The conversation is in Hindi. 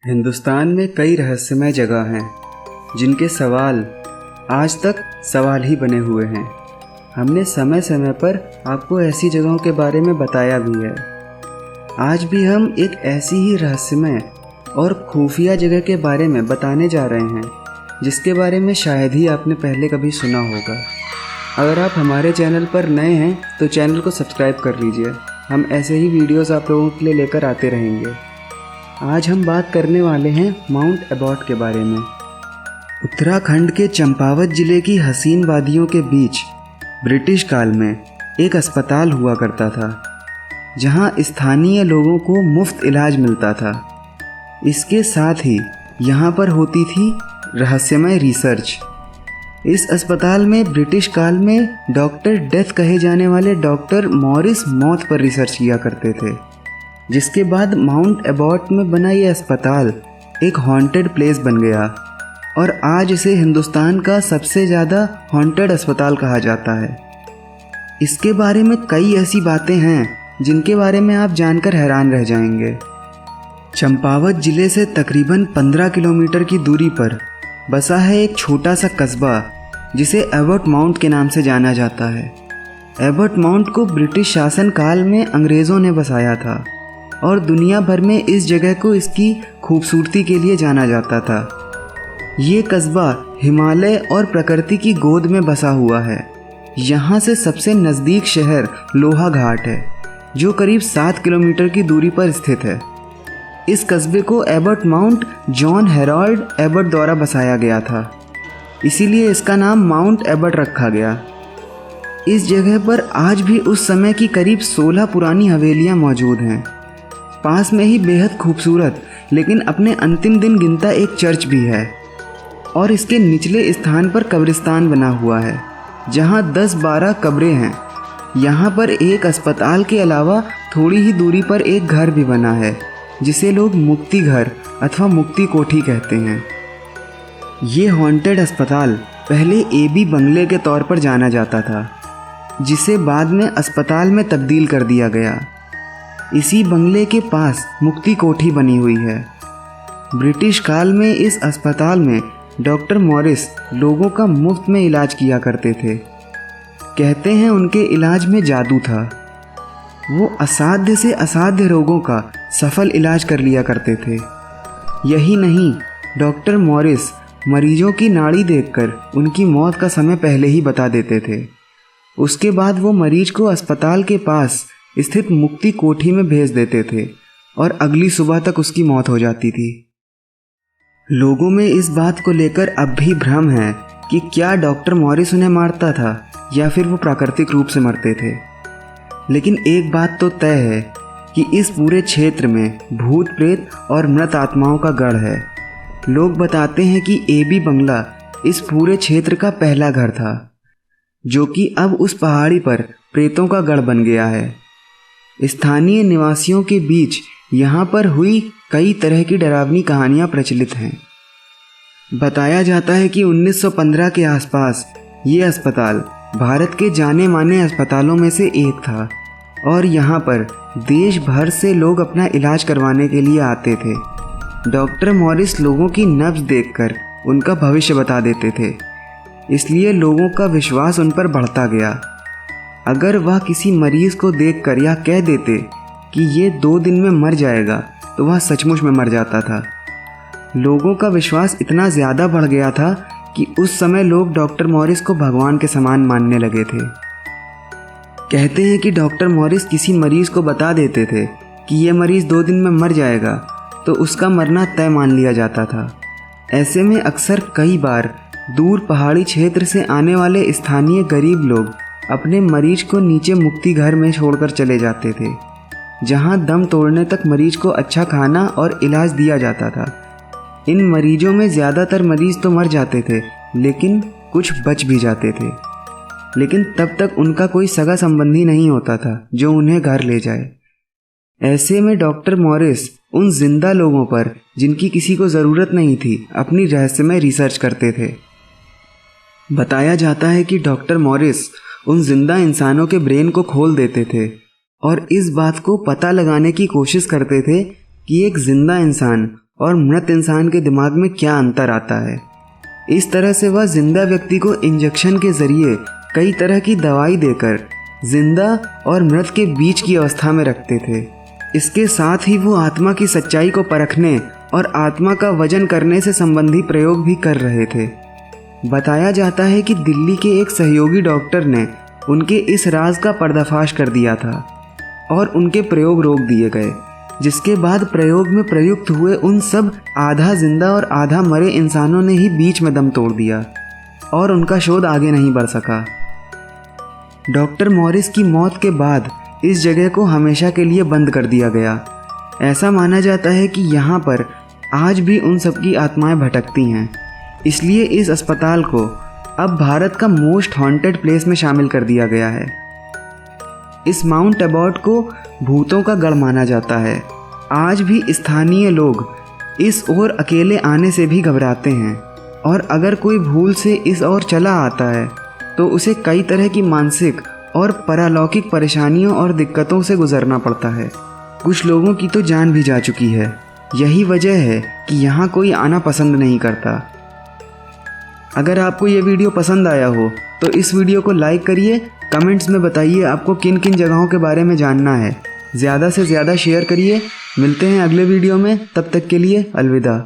हिंदुस्तान में कई रहस्यमय जगह हैं जिनके सवाल आज तक सवाल ही बने हुए हैं। हमने समय समय पर आपको ऐसी जगहों के बारे में बताया भी है। आज भी हम एक ऐसी ही रहस्यमय और खुफिया जगह के बारे में बताने जा रहे हैं जिसके बारे में शायद ही आपने पहले कभी सुना होगा। अगर आप हमारे चैनल पर नए हैं तो चैनल को सब्सक्राइब कर लीजिए। हम ऐसे ही वीडियोस आप लोगों के लिए लेकर आते रहेंगे। आज हम बात करने वाले हैं माउंट एबॉट के बारे में। उत्तराखंड के चंपावत जिले की हसीन वादियों के बीच ब्रिटिश काल में एक अस्पताल हुआ करता था जहां स्थानीय लोगों को मुफ्त इलाज मिलता था। इसके साथ ही यहां पर होती थी रहस्यमय रिसर्च। इस अस्पताल में ब्रिटिश काल में डॉक्टर डेथ कहे जाने वाले डॉक्टर मॉरिस मौत पर रिसर्च किया करते थे, जिसके बाद माउंट एबॉट में बना ये अस्पताल एक हॉन्टेड प्लेस बन गया और आज इसे हिंदुस्तान का सबसे ज़्यादा हॉन्टेड अस्पताल कहा जाता है। इसके बारे में कई ऐसी बातें हैं जिनके बारे में आप जानकर हैरान रह जाएंगे। चंपावत जिले से तकरीबन 15 किलोमीटर की दूरी पर बसा है एक छोटा सा कस्बा जिसे एबॉट माउंट के नाम से जाना जाता है। एबॉट माउंट को ब्रिटिश शासन काल में अंग्रेज़ों ने बसाया था और दुनिया भर में इस जगह को इसकी खूबसूरती के लिए जाना जाता था। ये कस्बा हिमालय और प्रकृति की गोद में बसा हुआ है। यहाँ से सबसे नज़दीक शहर लोहा घाट है जो करीब 7 किलोमीटर की दूरी पर स्थित है। इस कस्बे को Abbott mount John Herald Abbott द्वारा बसाया गया था, इसीलिए इसका नाम माउंट एबॉट रखा गया। इस जगह पर आज भी उस समय की करीब 16 पुरानी हवेलियाँ मौजूद हैं। पास में ही बेहद खूबसूरत लेकिन अपने अंतिम दिन गिनता एक चर्च भी है और इसके निचले स्थान पर कब्रिस्तान बना हुआ है जहां 10-12 कब्रें हैं। यहां पर एक अस्पताल के अलावा थोड़ी ही दूरी पर एक घर भी बना है जिसे लोग मुक्ति घर अथवा मुक्ति कोठी कहते हैं। ये हॉन्टेड अस्पताल पहले एबी बंगले के तौर पर जाना जाता था, जिसे बाद में अस्पताल में तब्दील कर दिया गया। इसी बंगले के पास मुक्ति कोठी बनी हुई है। ब्रिटिश काल में इस अस्पताल में डॉक्टर मॉरिस लोगों का मुफ्त में इलाज किया करते थे। कहते हैं उनके इलाज में जादू था। वो असाध्य से असाध्य रोगों का सफल इलाज कर लिया करते थे। यही नहीं, डॉक्टर मॉरिस मरीजों की नाड़ी देखकर उनकी मौत का समय पहले ही बता देते थे। उसके बाद वो मरीज को अस्पताल के पास स्थित मुक्ति कोठी में भेज देते थे और अगली सुबह तक उसकी मौत हो जाती थी। लोगों में इस बात को लेकर अब भी भ्रम है कि क्या डॉक्टर मॉरिस उन्हें मारता था या फिर वो प्राकृतिक रूप से मरते थे। लेकिन एक बात तो तय है कि इस पूरे क्षेत्र में भूत प्रेत और मृत आत्माओं का गढ़ है। लोग बताते हैं कि एबी बंगला इस पूरे क्षेत्र का पहला घर था, जो कि अब उस पहाड़ी पर प्रेतों का गढ़ बन गया है। स्थानीय निवासियों के बीच यहाँ पर हुई कई तरह की डरावनी कहानियाँ प्रचलित हैं। बताया जाता है कि 1915 के आसपास ये अस्पताल भारत के जाने माने अस्पतालों में से एक था और यहाँ पर देश भर से लोग अपना इलाज करवाने के लिए आते थे। डॉक्टर मॉरिस लोगों की नब्ज देखकर उनका भविष्य बता देते थे, इसलिए लोगों का विश्वास उन पर बढ़ता गया। अगर वह किसी मरीज को देखकर या कह देते कि ये 2 दिन में मर जाएगा तो वह सचमुच में मर जाता था। लोगों का विश्वास इतना ज़्यादा बढ़ गया था कि उस समय लोग डॉक्टर मॉरिस को भगवान के समान मानने लगे थे। कहते हैं कि डॉक्टर मॉरिस किसी मरीज को बता देते थे कि ये मरीज़ 2 दिन में मर जाएगा तो उसका मरना तय मान लिया जाता था। ऐसे में अक्सर कई बार दूर पहाड़ी क्षेत्र से आने वाले स्थानीय गरीब लोग अपने मरीज को नीचे मुक्ति घर में छोड़कर चले जाते थे, जहां दम तोड़ने तक मरीज को अच्छा खाना और इलाज दिया जाता था। इन मरीजों में ज़्यादातर मरीज तो मर जाते थे लेकिन कुछ बच भी जाते थे, लेकिन तब तक उनका कोई सगा संबंधी नहीं होता था जो उन्हें घर ले जाए। ऐसे में डॉक्टर मॉरिस उन जिंदा लोगों पर जिनकी किसी को ज़रूरत नहीं थी अपनी रहस्यमय रिसर्च करते थे। बताया जाता है कि डॉक्टर मॉरिस उन जिंदा इंसानों के ब्रेन को खोल देते थे और इस बात को पता लगाने की कोशिश करते थे कि एक जिंदा इंसान और मृत इंसान के दिमाग में क्या अंतर आता है। इस तरह से वह जिंदा व्यक्ति को इंजेक्शन के जरिए कई तरह की दवाई देकर जिंदा और मृत के बीच की अवस्था में रखते थे। इसके साथ ही वो आत्मा की सच्चाई को परखने और आत्मा का वजन करने से संबंधी प्रयोग भी कर रहे थे। बताया जाता है कि दिल्ली के एक सहयोगी डॉक्टर ने उनके इस राज का पर्दाफाश कर दिया था और उनके प्रयोग रोक दिए गए, जिसके बाद प्रयोग में प्रयुक्त हुए उन सब आधा जिंदा और आधा मरे इंसानों ने ही बीच में दम तोड़ दिया और उनका शोध आगे नहीं बढ़ सका। डॉक्टर मॉरिस की मौत के बाद इस जगह को हमेशा के लिए बंद कर दिया गया। ऐसा माना जाता है कि यहाँ पर आज भी उन सब की आत्माएं भटकती हैं, इसलिए इस अस्पताल को अब भारत का मोस्ट हॉन्टेड प्लेस में शामिल कर दिया गया है। इस माउंट एबॉट को भूतों का गढ़ माना जाता है। आज भी स्थानीय लोग इस ओर अकेले आने से भी घबराते हैं और अगर कोई भूल से इस ओर चला आता है तो उसे कई तरह की मानसिक और पारलौकिक परेशानियों और दिक्कतों से गुजरना पड़ता है। कुछ लोगों की तो जान भी जा चुकी है। यही वजह है कि यहाँ कोई आना पसंद नहीं करता। अगर आपको ये वीडियो पसंद आया हो तो इस वीडियो को लाइक करिए, कमेंट्स में बताइए आपको किन किन जगहों के बारे में जानना है। ज़्यादा से ज़्यादा शेयर करिए। मिलते हैं अगले वीडियो में, तब तक के लिए अलविदा।